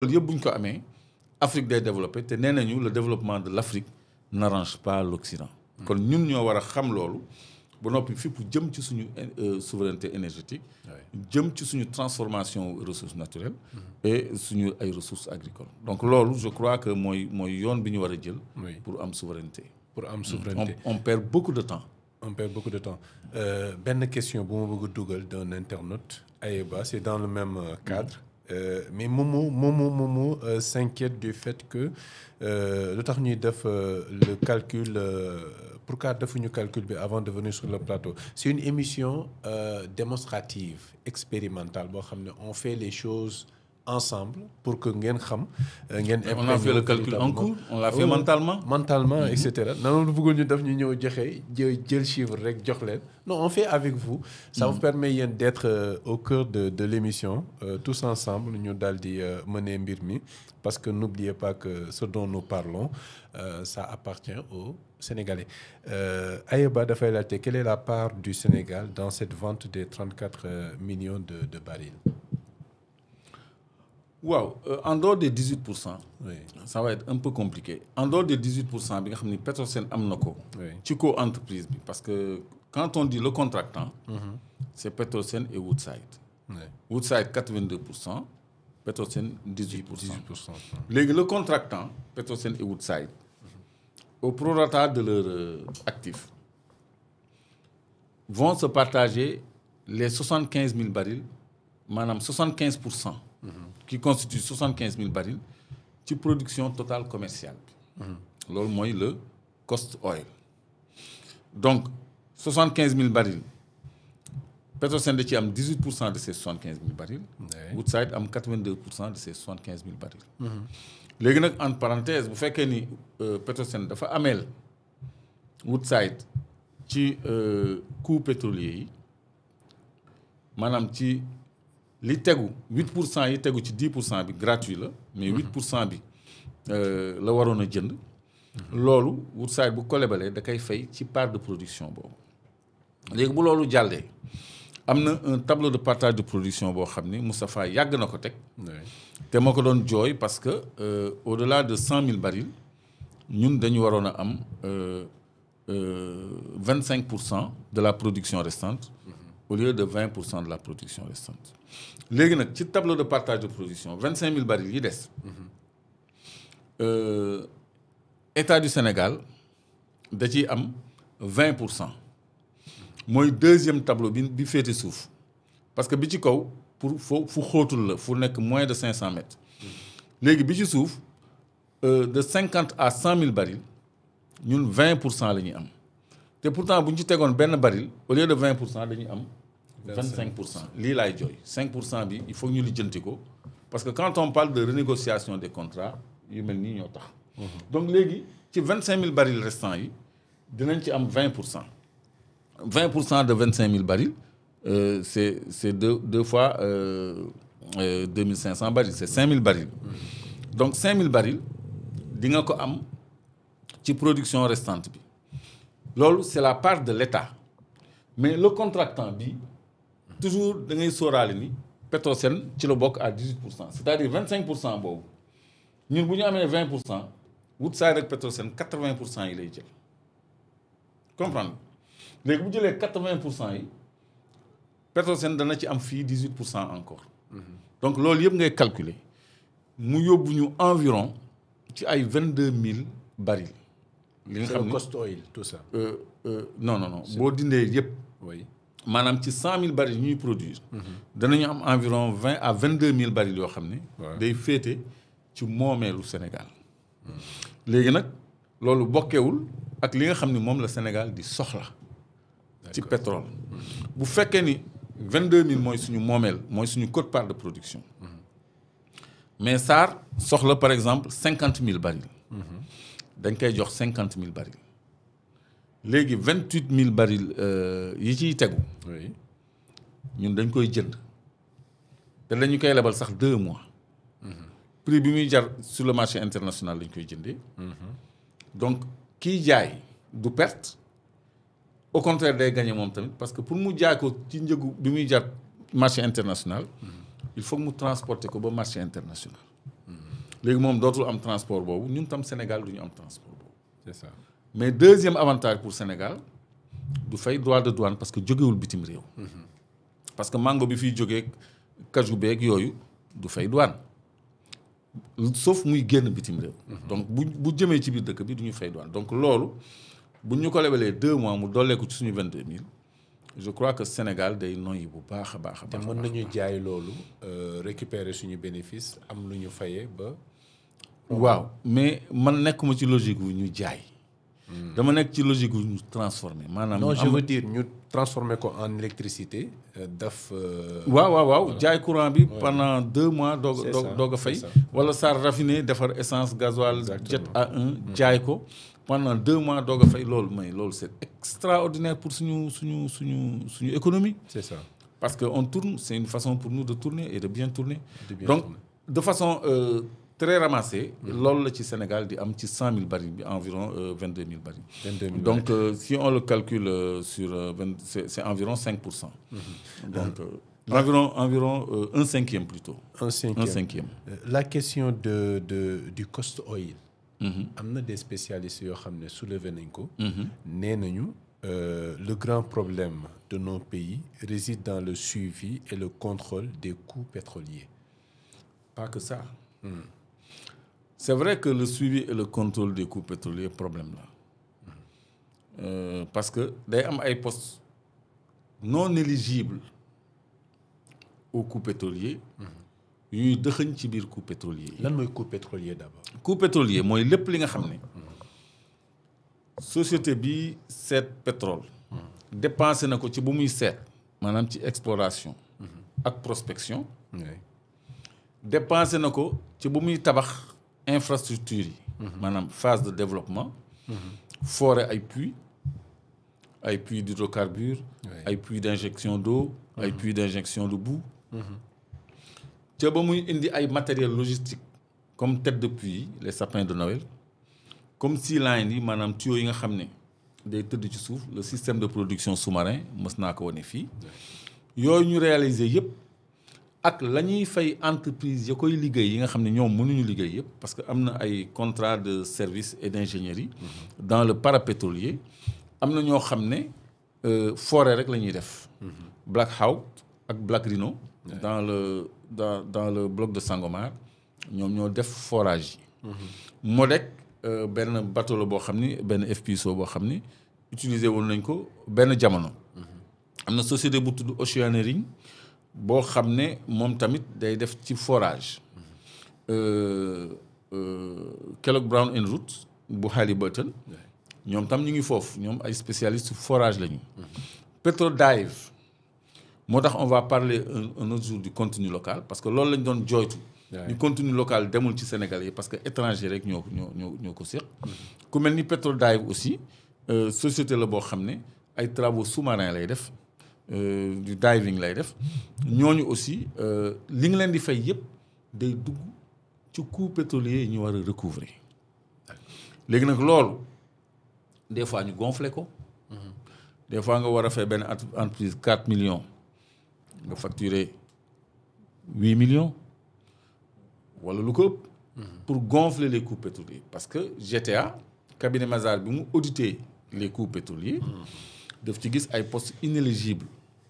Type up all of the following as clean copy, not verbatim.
loolu yëpp bu ñu ko amee Afrique day développé te nee nañu le développement de l'Afrique n'arrange pas l'Occident. kon ñun ñoo war a xam loolu ba noppi fipp jëm ci suñu souveraineté énergétique. jëm ci suñu transformation ressources naturelles. et suñu ay ressources agricoles. donc loolu je crois que mooy yoon bi ñu war a jël. pour am souveraineté. On perd beaucoup de temps. On perd beaucoup de temps. Benn question bu ma bëgg a dugal d'un internaute Ayeba, c'est dans le même cadre. Mais Momo s'inquiète du fait que lu tax ñuy def le calcul pourquoi defuñu calcul bi avant de venir sur le plateau. C'est une émission démonstrative, expérimentale boo xam ne on fait les choses ensemble pour que ngeen xam. On a fait le calcul en cours, on l'a fait mentalement. Et cetera. Non, lu bëggoon ñu def ñu ñëw joxe jël chiffre rek jox leen. Non, on fait avec vous. Ça vous permet yéen d'être au cœur de l'émission tous ensemble ñu daal di mener mbir mi parce que n'oubliez pas que ce dont nous parlons ça appartient aux Sénégalais. Ayeba dafay laajte quelle est la part du Sénégal dans cette vente des 34 millions de barils? waaw en dehors des 18%. Oui. Ça va être un peu compliqué en dehors des 18% bi nga xam ni Petrosen am na ko. ci co-entreprise bi parce que quand on dit le contractant. C'est Petrosen et Woodside. Woodside 82%, Petrosen 18%. Léegi le contractant Petrosen et Woodside. Au prorata de leurs actifs vont se partager les 75 000 barils maanaam 75%. qui constitue 75 000 barils ci production totale commerciale bi. loolu mooy le cost oil. donc 75 000 barils Petrosen da ci am 18% de ces 75 000 barils. Woodside am 82% de ces 75 000 barils. léegi nag en parenthèse bu fekkee ni Petrosen dafa ameel Woodside ci coût pétrolier yi maanaam ci. li tegu 8% yi tegu ci 10% bi gratuit la mais 8% bi la waroon a jënd. loolu Woodside bu ko lebalee da koy fay ci part de production boobu. léegi bu loolu jàllee am na un tableau de partage de production boo xam ni Moustapha yàgg na ko teg. te ma ko doon jooy parce que au-delà de 100 000 barils ñun dañu waroon a am 25% de la production restante. au lieu de 20% de la production restante. léegi nag ci tableau de partage de production 25 000 barils yi des. État du Sénégal da ciy am 20%. mooy deuxième tableau bi féete suuf parce que bi ci kaw pour fu xóotul la fu nekk moins de 500 mètres. léegi bi ci suuf de 50 à 100 000 barils ñun 20% la ñuy am. te pourtant bu ñu ci tegoon benn baril au lieu de 20% dañuy am 25%. lii laay jooy 5% bi il faut ñu lijjanti ko parce que quand on parle de renégociation des contrats yu mel nii ñoo tax. donc léegi ci 25 000 barils restants yi dinañ ci am 20%. 20% de 25 000 barils c'est deux fois 2500 barils c'est 5 000 barils. donc 5 000 barils di nga ko am ci production restante bi. loolu c'est la part de l'État mais le contractant bi toujours da ngay sóoraale ni Petrosen ci la bokk à 18%. c'est-à-dire 25% boobu ñun bu ñu amee 20% Woodside ak Petrosen 80% yi lay jël comprendre léegi bu jëlee 80% yi Petrosen dana ci am fii 18% encore. donc loolu yëpp ngay calculer mu yóbbu ñu environ ci ay 22 000 barils. li nga xam ne cost oil tout ça. non boo dindee yëpp. oui maanaam ci 100 000 barils ñuy produire. danañu am environ 20 à 22 000 barils yoo xam ne. day féete ci moomeelu Sénégal. léegi nag loolu bokkewul ak li nga xam ne moom la Sénégal di soxla. ci pétrole. bu fekkee ni 22 000 mooy suñu moomeel mooy suñu quote-part de production. mais SAR soxla par exemple 50 000 barils. dañ koy jox 50 000 barils léegi 28 000 barils yi ciy tegu. ñun dañ koy jënd te dañu koy lebal sax 2 mois. prix bi muy jar sur le marché international lañ koy jëndee. donc kiy jaay du perte au contraire day gagner moom tamit parce que pour mu jaay ko ci njëgu bi muy jar marché international. il faut mu transporter ko ba marché international. léegi moom dootul am transport boobu ñun tam Sénégal du ñu am transport boobu. c'est ça. mais deuxième avantage pour Sénégal du fay droit de douane parce que jógewul bitim réew. parce que mango bi fiy jógee cajou beeg yooyu du fay douane sauf muy génn bitim réew. donc bu jëmee ci biir dëkk bi du ñu fay douane donc loolu bu ñu ko lebalee 2 mois mu dolleeku ci suñu 22 000 je crois que Sénégal day noyyi bu baax a baax a baax. te mën nañu jaay loolu récupérer suñu bénéfice am lu ñu fayee ba. waaw mais man nekkuma ci logique wu ñu jaay. dama nekk ci logique wu ñu transformer maanaam. non je veux dire ñu transformer ko en électricité daf. waaw jaay courant bi pendant 2 mois doog a fay. wala SAR raffiné defar essence gasoil jet A1 jaay ko pendant 2 mois doog a fay loolu c'est extraordinaire pour suñu économie. c'est ça parce que on tourne c'est une façon pour nous de tourner et de bien tourner. Donc de façon très ramassée. loolu la ci Sénégal di am ci 100 000 barils bi environ 22 000 barils. 22 000 donc si on le calcule sur c'est environ 5%. Donc environ un cinquième plutôt. Un cinquième. La question du cost oil. am na des spécialistes yoo xam ne soulevé nañ ko. nee nañu le grand problème de nos pays réside dans le suivi et le contrôle des coûts pétroliers. Pas que ça. C'est vrai que le suivi et le contrôle des coûts pétroliers problème la parce que day am ay postes non éligibles aux coûts pétroliers yuy dëxëñ ci biir coûts pétroliers yi. lan mooy coût pétrolier d'abord. coût pétrolier mooy lépp li nga xam ne société bi seet pétrole dépensé na ko ci bu muy seet maanaam ci exploration ak prospection dépensé na ko ci bu muy tabax infrastructure yi maanaam phase de développement forer ay puits d'hydrocarbures ay puits d'injection d'eau ay puits d'injection de boue ca ba muy indi ay matériel logistique comme tête de puits yi les sapins de Noël comme sea line yi maanaam tuyaux yi nga xam ne day tëdd ci suuf le système de production sous-marin mës naa ko wane fii yooyu ñu réaliser yëpp ak la ñuy fay entreprise ya koy liggéey yi nga xam ne ñoom mënuñu liggéey yëpp parce que am na ay contrat de service et d'ingénierie dans le parapétrolier am na ñoo xam ne forêt rek la ñuy def Black Hawk ak Black Rhino dans le bloc de Sangomar ñoom ñoo def forage yi Modec benn bateau la boo xam ni benn FPSO boo xam ni utilisé woon nañ ko benn jamono am na société bu tudd Oceaneering boo xam ne moom tamit day def ci forage Kellogg Brown and Root bu Halliburton ñoom tam ñu ngi foofu ñoom ay spécialistes forage lañu Petrodive moo tax on va parler un autre jour du contenu local parce que loolu lañ doon jooytu du contenu local demul ci Sénégal yi parce que étranger rek ñoo ko séq ku mel ni Petrodive aussi société la boo xam ne ay travaux sous-marins lay def du diving lay def ñooñu aussi li nga leen di fay yëpp day dugg ci coût pétrolier yi ñu war a recouvrer léegi nag loolu des fois ñu gonfler ko des fois nga war a fay benn entreprise 4 millions nga facturer 8 millions wala lu ko ëpp pour gonfler les coûts pétroliers parce que GTA cabinet Mazars bi mu auditer les coûts pétroliers daf ci gis ay postes inéligibles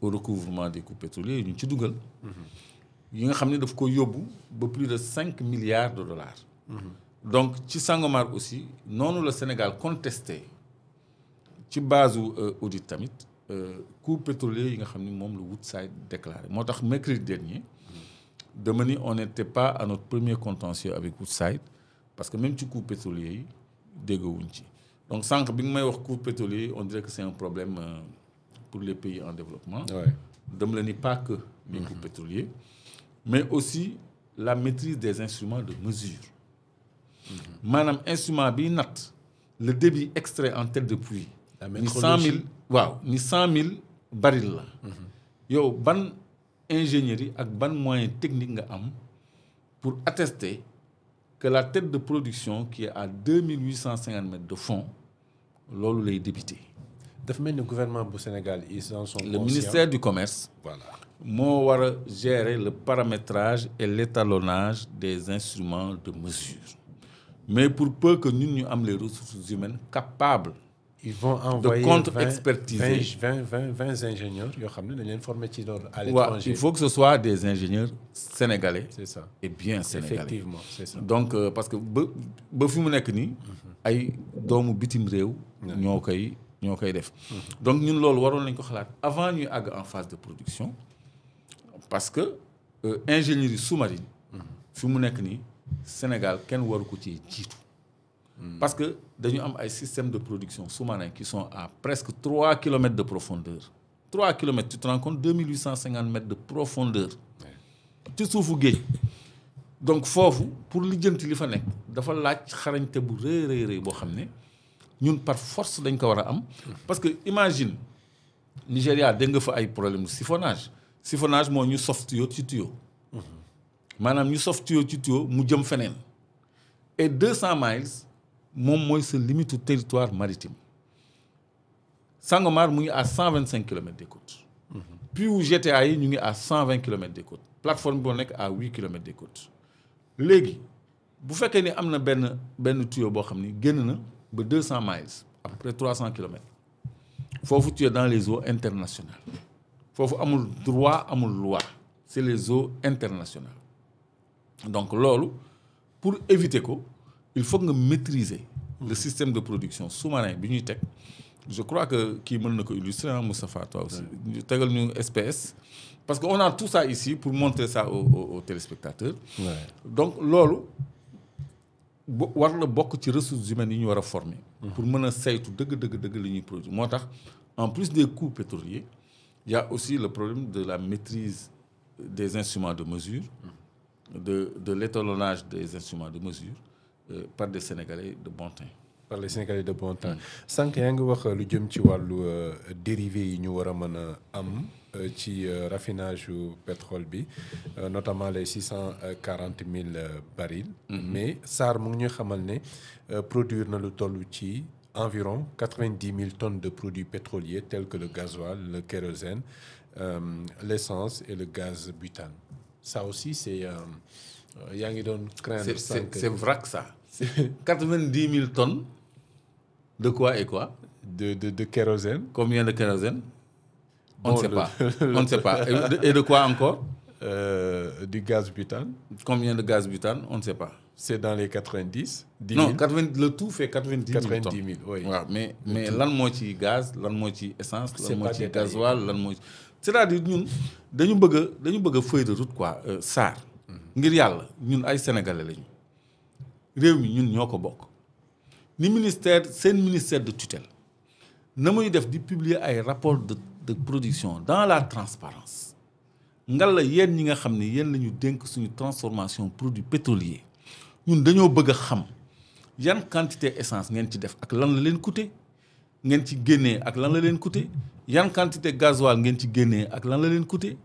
au recouvrement des coûts pétroliers ñu ci dugal yi nga xam ne daf ko yóbbu ba plus de 5 milliards de dollars donc ci Sangomar aussi noonu la Sénégal contesté ci base audit tamit coûts pétroliers yi nga xam ni moom la Woodside déclaré moo tax mercredi dernier dama ni on n'était pas à notre premier contentieux avec Woodside parce que même ci coûts pétroliers yi déggawuñ ci donc sànq bi nga may wax coûts pétroliers on dirait que c'est un problème pour les pays en développement dama la ni pas que les coûts pétroliers mais aussi la maîtrise des instruments de mesure maanaam instrument bi natt le débit extrait en tête de puits ni 100 000 waaw ni 100 000 barils la yow ban ingénierie ak ban moyen technique nga am pour attester que la tête de production qui est à 2850 mètres de fond loolu lay débité dafa mel ni gouvernement bu Sénégal ils en sont conscients. Le ministère du commerce voilà moo war a gérer le paramétrage et l'étalonnage des instruments de mesure. Mais pour peu que ñun ñu am les ressources humaines capables ils vont envoyer de contre-expertiser 20 ingénieurs yoo xam ne dañ leen former ci loolu à Ouais, l'étranger. il faut que ce soit des ingénieurs sénégalais C'est ça. et bien sénégalais. Effectivement, c'est ça. Donc parce que ba fi mu nekk nii ay doomu bitim réew ñoo koy def. Donc ñun loolu waroon nañ ko xalaat avant ñuy àgg en phase de production parce que ingénierie sous-marine fi mu nekk nii Sénégal kenn waru ko ci jiitu. Parce que dañu am ay systèmes de production sous-marins qui sont à presque 3 kilomètres de profondeur. 3 kilomètres, tu te rends compte, 2850 mètres de profondeur. ci suufu géej. Donc foofu pour lijjanti li fa nekk dafa laaj xarañte bu rëy boo xam ne ñun par force dañ ko war a am. parce que imagine Nigéria dégg nga fa ay problème de siphonnage. Siphonnage moo ñu sof tuyau ci tuyau. maanaam ñu sof tuyau ci tuyau mu jëm feneen. et 200 miles moom mooy sa limite territoire maritime. Sangomar mu ngi à 125 kilomètres des côtes. puis wu GTA yi ñu ngi à 120 kilomètres des côtes. plateforme boo nekk à 8 kilomètres des côtes. léegi bu fekkee ni am na benn tuyau boo xam ni génn na ba 200 miles à peu près 300 kilomètres. foofu tu es dans les eaux internationales. foofu amul droit amul loi. c'est les eaux internationales. donc loolu pour éviter ko il faut nga maîtriser le système de production sous-marin bi ñuy teg. je crois que kii mën na ko illustrer Moustapha toi aussi ñu tegal ñu SPS parce que on a tout ça ici pour montrer ça aux téléspectateurs. Ouais. Donc loolu war na bokk ci ressources humaines yi ñu war a former. pour mën a saytu dëgg li ñuy produire moo tax en plus des coûts pétroliers il y a aussi le problème de la maîtrise des instruments de mesure de l'étalonnage des instruments de mesure par des Sénégalais de bon teint. par les Sénégalais de bon temps sànq yaa ngi wax lu jëm ci wàllu dérivés yi ñu war a mën a am ci raffinage pétrole bi notamment les 640 000 barils. mais SAR mu ngi ñu xamal ne produire na lu toll ci environ 90 000 tonnes de produits pétroliers tels que le gasoil, le kérosène, l'essence et le gaz butane. Ça aussi c'est yaa ngi doon craindre. c'est vrac ça. 90 000 tonnes de quoi et quoi? De kérosène. Combien de kérosène? On ne sait pas. On ne sait pas. Et de quoi encore? Du gaz butane. Combien de gaz butane? On ne sait pas. C'est dans les 90. 10 000. Non, 90, le tout fait 90 000 tonnes. 90 000, oui. Ouais, mais lan moo ci gaz lan moo ci essence lan moo ci gasoil lan moo ci. c'est-à-dire ñun dañu bëgg a feuille de route quoi SAR. ngir yàlla ñun ay sénégalais lañu. réew mi ñun ñoo ko bokk ni seen ministère de tutelle na muy def di publier ay rapport de production dans la transparence ngal la yéen ñi nga xam ne yéen la ñu dénk suñu transformation produit pétrolier ñun dañoo bëgg a xam yan quantité essence ngeen ci def ak lan la leen coûter ngeen ci génnee ak lan la leen coûter yan quantité gasoil ngeen ci génnee ak lan la leen coûter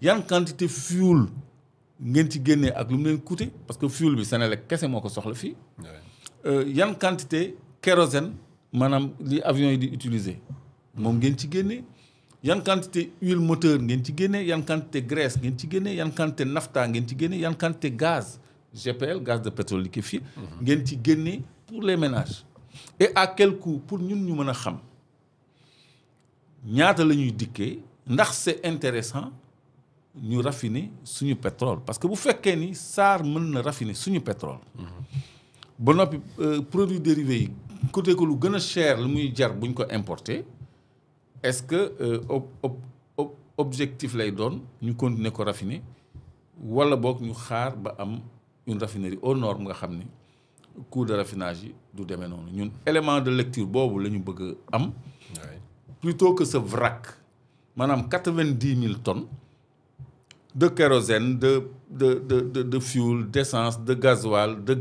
yan quantité fuel ngeen ci génnee ak lu mu leen coûter parce que fuel bi Senelec kese moo ko soxla fii. yan quantité kérosène maanaam li avions yi di utiliser moom ngeen ci génnee yan quantité huile moteur ngeen ci génnee yan quantité graisse ngeen ci génnee yan quantité nafta ngeen ci génnee yan quantité gaz GPL gaz de pétrole liquéfié ngeen ci génnee pour les ménages. et à quel coût pour ñun ñu mën a xam ñaata la ñuy dikkee ndax c'est intéressant ñu raffiner suñu pétrole parce que bu fekkee ni SAR mën na raffiner suñu pétrole ba noppi produits dérivés yi côté ko lu gën a cher lu muy jar buñ ko importer est-ce que objectif lay doon ñu continuer ko raffiner wala boog ñu xaar ba am une raffinerie aux normes nga xam ni coût de raffinage yi du demee noonu ñun élément de lecture boobu la ñu bëgg a am plutôt que ce vrac maanaam 90 000 tonnes de kérosène de fuel d'essence de gasoil de